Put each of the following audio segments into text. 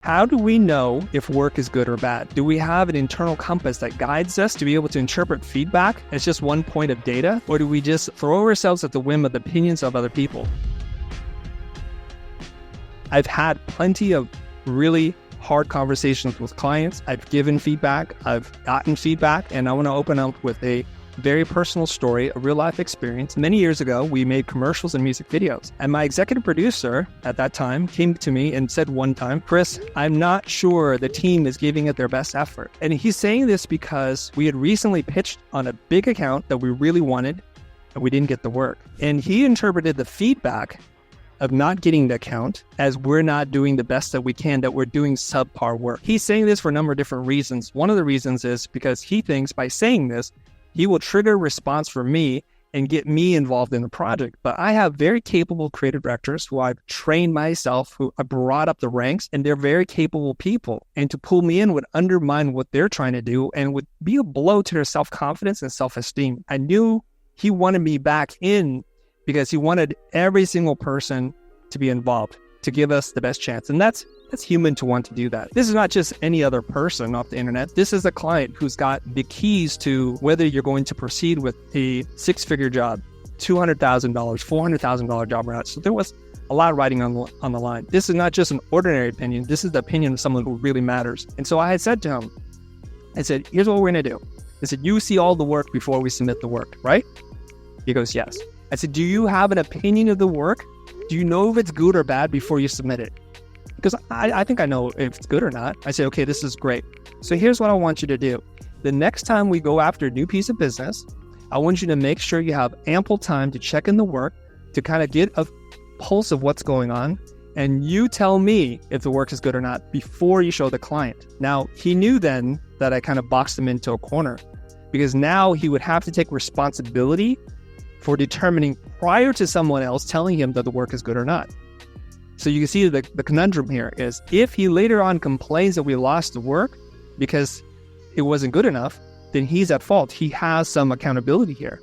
How do we know if work is good or bad? Do we have an internal compass that guides us to be able to interpret feedback as just one point of data? Or do we just throw ourselves at the whim of the opinions of other people? I've had plenty of really hard conversations with clients. I've given feedback, I've gotten feedback, and I want to open up with a very personal story, a real life experience. Many years ago, we made commercials and music videos. And my executive producer at that time came to me and said one time, Chris, I'm not sure the team is giving it their best effort. And he's saying this because we had recently pitched on a big account that we really wanted, and we didn't get the work. And he interpreted the feedback of not getting the account as we're not doing the best that we can, that we're doing subpar work. He's saying this for a number of different reasons. One of the reasons is because he thinks by saying this, he will trigger a response for me and get me involved in the project. But I have very capable creative directors who I've trained myself, who I brought up the ranks, and they're very capable people. And to pull me in would undermine what they're trying to do and would be a blow to their self-confidence and self-esteem. I knew he wanted me back in because he wanted every single person to be involved, to give us the best chance. And that's human to want to do that. This is not just any other person off the internet. This is a client who's got the keys to whether you're going to proceed with a six-figure job, $200,000, $400,000 job or not. So there was a lot of writing on the line. This is not just an ordinary opinion. This is the opinion of someone who really matters. And so I had said to him, I said, here's what we're going to do. I said, you see all the work before we submit the work, right? He goes, yes. I said, do you have an opinion of the work? Do you know if it's good or bad before you submit it? Because I think I know if it's good or not. I say, okay, this is great. So here's what I want you to do. The next time we go after a new piece of business, I want you to make sure you have ample time to check in the work, to kind of get a pulse of what's going on. And you tell me if the work is good or not before you show the client. Now, he knew then that I kind of boxed him into a corner, because now he would have to take responsibility for determining prior to someone else telling him that the work is good or not. So you can see the conundrum here is if he later on complains that we lost the work because it wasn't good enough, then he's at fault. He has some accountability here.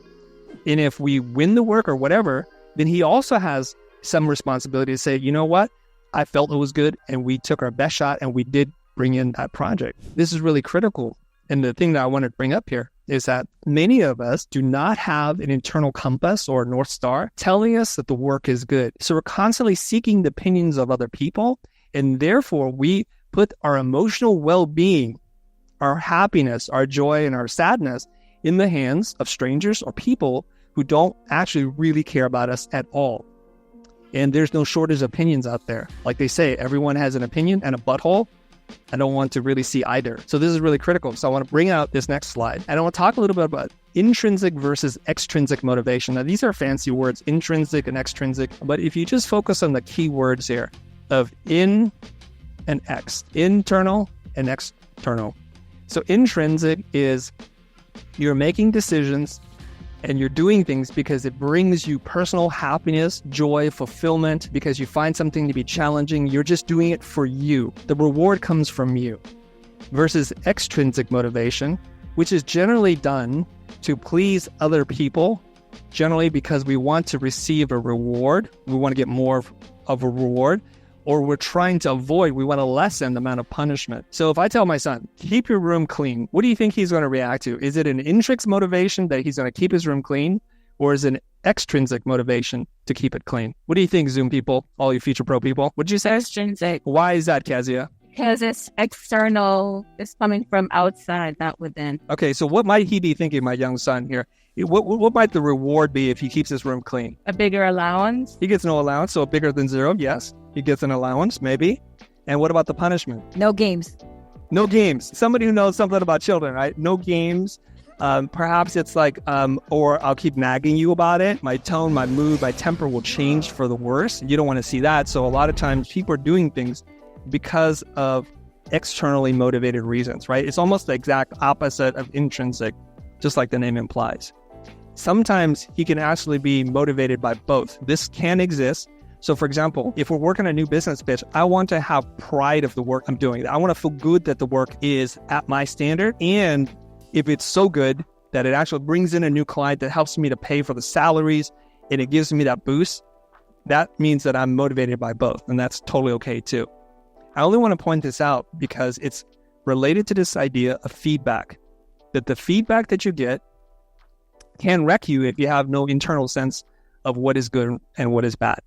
And if we win the work or whatever, then he also has some responsibility to say, you know what? I felt it was good and we took our best shot and we did bring in that project. This is really critical. And the thing that I want to bring up here is that many of us do not have an internal compass or North Star telling us that the work is good. So we're constantly seeking the opinions of other people, and therefore we put our emotional well-being, our happiness, our joy, and our sadness in the hands of strangers or people who don't actually really care about us at all. And there's no shortage of opinions out there. Like they say, everyone has an opinion and a butthole. I don't want to really see either. So this is really critical. So I want to bring out this next slide. And I want to talk a little bit about intrinsic versus extrinsic motivation. Now, these are fancy words, intrinsic and extrinsic. But if you just focus on the key words here of in and ex, internal and external. So intrinsic is you're making decisions and you're doing things because it brings you personal happiness, joy, fulfillment, because you find something to be challenging. You're just doing it for you. The reward comes from you. Versus extrinsic motivation, which is generally done to please other people, generally because we want to receive a reward. We want to get more of a reward, or we're trying to avoid, we want to lessen the amount of punishment. So if I tell my son, keep your room clean, what do you think he's going to react to? Is it an intrinsic motivation that he's going to keep his room clean? Or is it an extrinsic motivation to keep it clean? What do you think, Zoom people, all you Future Pro people? What'd you say? Extrinsic. Why is that, Kezia? Because it's external, it's coming from outside, not within. Okay, so what might he be thinking, my young son here? What might the reward be if he keeps his room clean? A bigger allowance? He gets no allowance, so bigger than zero, yes. He gets an allowance, maybe. And what about the punishment? No games. No games. Somebody who knows something about children, right? No games. Perhaps it's like, or I'll keep nagging you about it. My tone, my mood, my temper will change for the worse. You don't want to see that. So a lot of times people are doing things because of externally motivated reasons, right? It's almost the exact opposite of intrinsic, just like the name implies. Sometimes he can actually be motivated by both. This can exist. So for example, if we're working a new business pitch, I want to have pride of the work I'm doing. I want to feel good that the work is at my standard. And if it's so good that it actually brings in a new client that helps me to pay for the salaries and it gives me that boost, that means that I'm motivated by both. And that's totally okay too. I only want to point this out because it's related to this idea of feedback, that the feedback that you get can wreck you if you have no internal sense of what is good and what is bad.